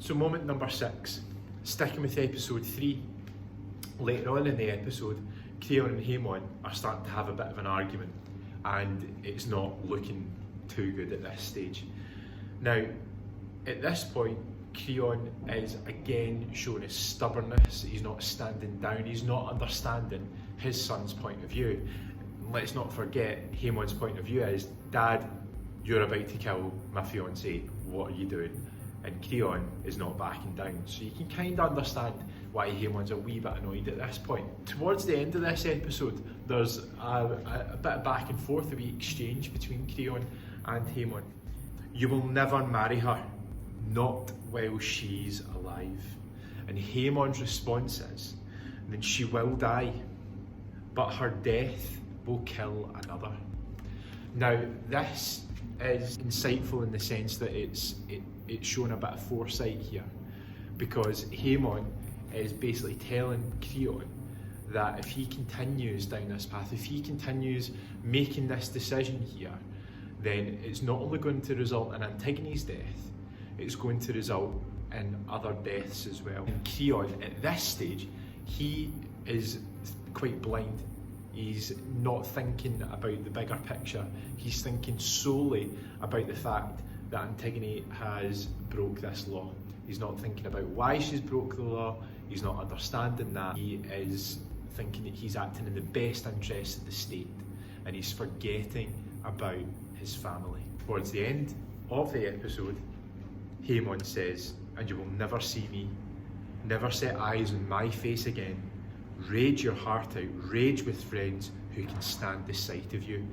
So moment number 6, sticking with episode 3, later on in the episode, Creon and Haemon are starting to have a bit of an argument, and it's not looking too good at this stage. Now, at this point, Creon is again showing his stubbornness. He's not standing down, he's not understanding his son's point of view. And let's not forget, Haemon's point of view is, Dad, you're about to kill my fiancée, what are you doing? And Creon is not backing down. So you can kind of understand why Haemon's a wee bit annoyed at this point. Towards the end of this episode, there's a bit of back and forth, a wee exchange between Creon and Haemon. You will never marry her, not while she's alive. And Haemon's response is, then she will die, but her death will kill another. Now, this is insightful in the sense that it's showing a bit of foresight here, because Haemon is basically telling Creon that if he continues down this path, if he continues making this decision here, then it's not only going to result in Antigone's death, it's going to result in other deaths as well. And Creon, at this stage, he is quite blind. He's not thinking about the bigger picture. He's thinking solely about the fact that Antigone has broke this law. He's not thinking about why she's broke the law. He's not understanding that. He is thinking that he's acting in the best interest of the state, and he's forgetting about his family. Towards the end of the episode, Haemon says, and you will never see me, never set eyes on my face again. Rage your heart out, rage with friends who can stand the sight of you.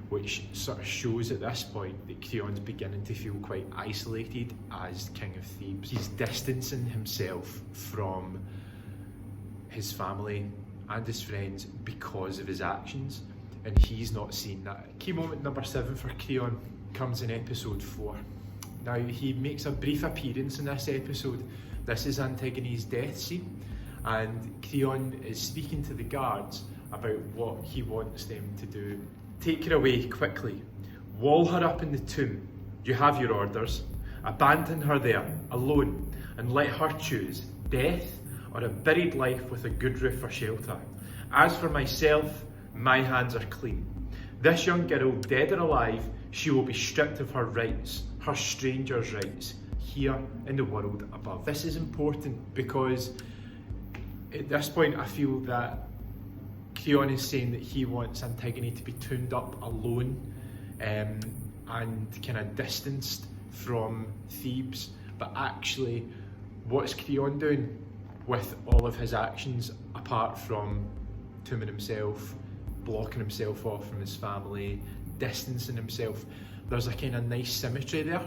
Which sort of shows at this point that Creon's beginning to feel quite isolated as King of Thebes. He's distancing himself from his family and his friends because of his actions, and he's not seeing that. Key moment number 7 for Creon comes in episode 4. Now, he makes a brief appearance in this episode. This is Antigone's death scene, and Creon is speaking to the guards about what he wants them to do. Take her away quickly. Wall her up in the tomb. You have your orders. Abandon her there, alone, and let her choose death or a buried life with a good roof for shelter. As for myself, my hands are clean. This young girl, dead or alive, she will be stripped of her rights, her stranger's rights, here in the world above. This is important because at this point I feel that Creon is saying that he wants Antigone to be tuned up alone and kind of distanced from Thebes, but actually what's Creon doing with all of his actions apart from tombing himself, blocking himself off from his family, distancing himself? There's a kind of nice symmetry there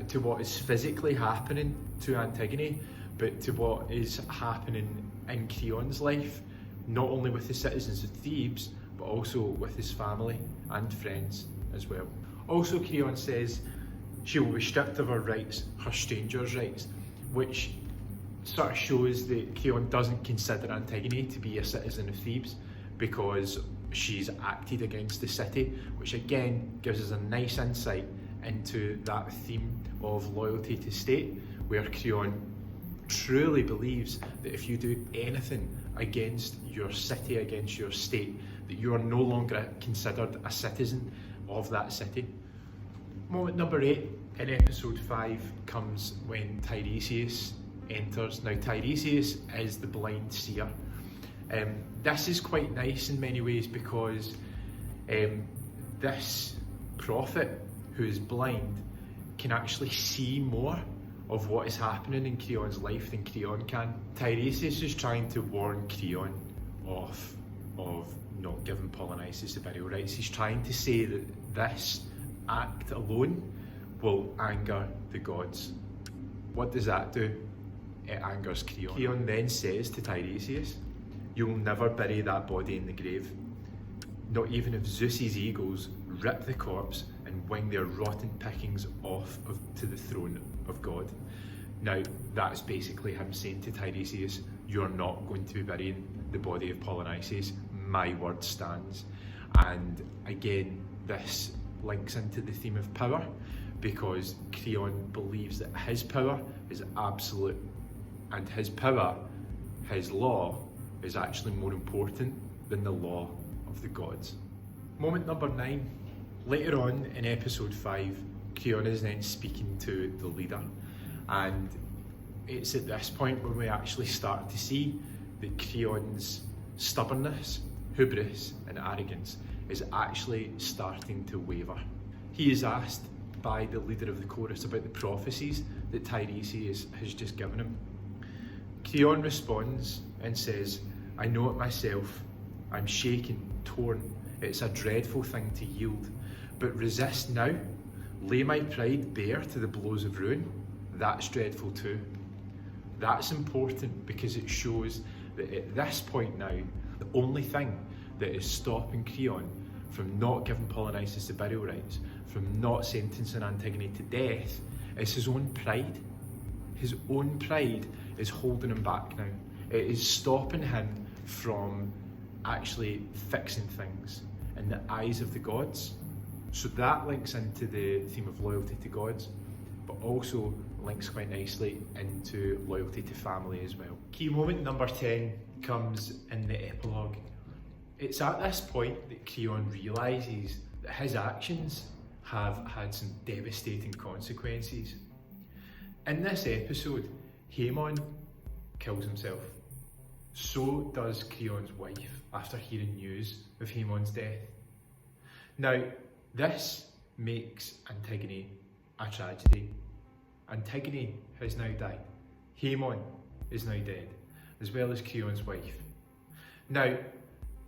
to what is physically happening to Antigone, but to what is happening in Creon's life, not only with the citizens of Thebes, but also with his family and friends as well. Also, Creon says she will be stripped of her rights, her stranger's rights, which sort of shows that Creon doesn't consider Antigone to be a citizen of Thebes because she's acted against the city, which again gives us a nice insight into that theme of loyalty to state, where Creon truly believes that if you do anything against your city, against your state, that you are no longer considered a citizen of that city. Moment number 8 in episode 5 comes when Tiresias enters. Now, Tiresias is the blind seer. This is quite nice in many ways because this prophet who is blind can actually see more of what is happening in Creon's life than Creon can. Tiresias is trying to warn Creon off of not giving Polynices the burial rights. He's trying to say that this act alone will anger the gods. What does that do? It angers Creon. Creon then says to Tiresias, "You will never bury that body in the grave, not even if Zeus's eagles rip the corpse and wing their rotten pickings off to the throne of God." Now, that's basically him saying to Tiresias, you're not going to be burying the body of Polynices, my word stands. And again, this links into the theme of power, because Creon believes that his power is absolute, and his power, his law, is actually more important than the law of the gods. Moment number 9. Later on in episode 5, Creon is then speaking to the leader, and it's at this point when we actually start to see that Creon's stubbornness, hubris and arrogance is actually starting to waver. He is asked by the leader of the chorus about the prophecies that Tiresias has just given him. Creon responds and says, "I know it myself. I'm shaken, torn. It's a dreadful thing to yield. But resist now. Lay my pride bare to the blows of ruin. That's dreadful too." That's important because it shows that at this point now, the only thing that is stopping Creon from not giving Polynices the burial rites, from not sentencing Antigone to death, is his own pride. His own pride is holding him back now. It is stopping him from actually fixing things in the eyes of the gods. So that links into the theme of loyalty to gods, but also links quite nicely into loyalty to family as well. Key moment number 10 comes in the epilogue. It's at this point that Creon realises that his actions have had some devastating consequences. In this episode, Haemon kills himself. So does Creon's wife after hearing news of Haemon's death. Now, this makes Antigone a tragedy. Antigone has now died. Haemon is now dead, as well as Creon's wife. Now,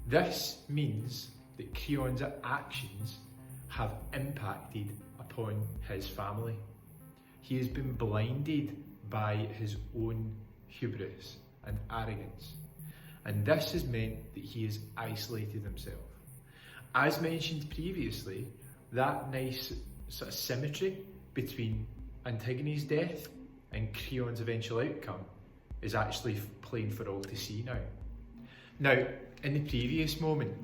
this means that Creon's actions have impacted upon his family. He has been blinded by his own hubris and arrogance, and this has meant that he has isolated himself. As mentioned previously, that nice sort of symmetry between Antigone's death and Creon's eventual outcome is actually plain for all to see now. Now, in the previous moment,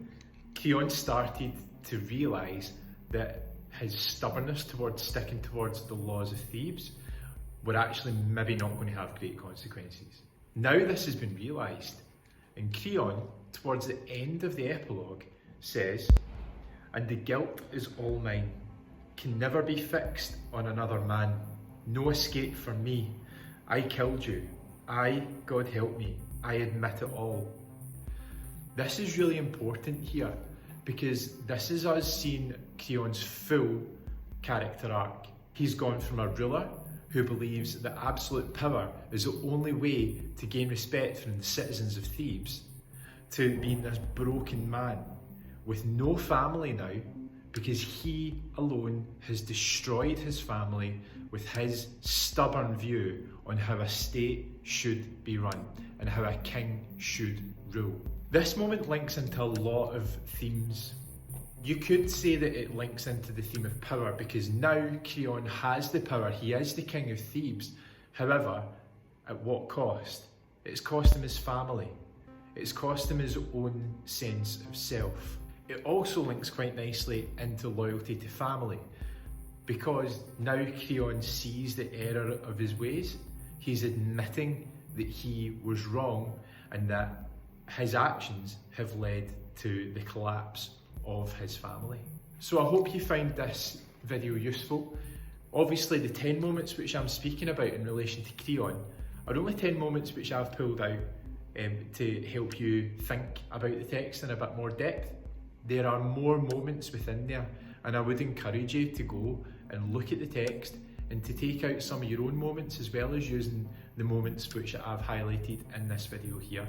Creon started to realise that his stubbornness towards sticking towards the laws of Thebes were actually maybe not going to have great consequences. Now this has been realised, and Creon, towards the end of the epilogue, says, "And the guilt is all mine, can never be fixed on another man. No escape for me. I killed you. I, God help me, I admit it all." This is really important here, because this is us seeing Creon's full character arc. He's gone from a ruler who believes that absolute power is the only way to gain respect from the citizens of Thebes, to being this broken man with no family now, because he alone has destroyed his family with his stubborn view on how a state should be run and how a king should rule. This moment links into a lot of themes. You could say that it links into the theme of power, because now Creon has the power, he is the king of Thebes. However, at what cost? It's cost him his family. It's cost him his own sense of self. It also links quite nicely into loyalty to family, because now Creon sees the error of his ways. He's admitting that he was wrong and that his actions have led to the collapse of his family. So I hope you find this video useful. Obviously the 10 moments which I'm speaking about in relation to Creon are only 10 moments which I've pulled out to help you think about the text in a bit more depth. There are more moments within there, and I would encourage you to go and look at the text and to take out some of your own moments, as well as using the moments which I've highlighted in this video here.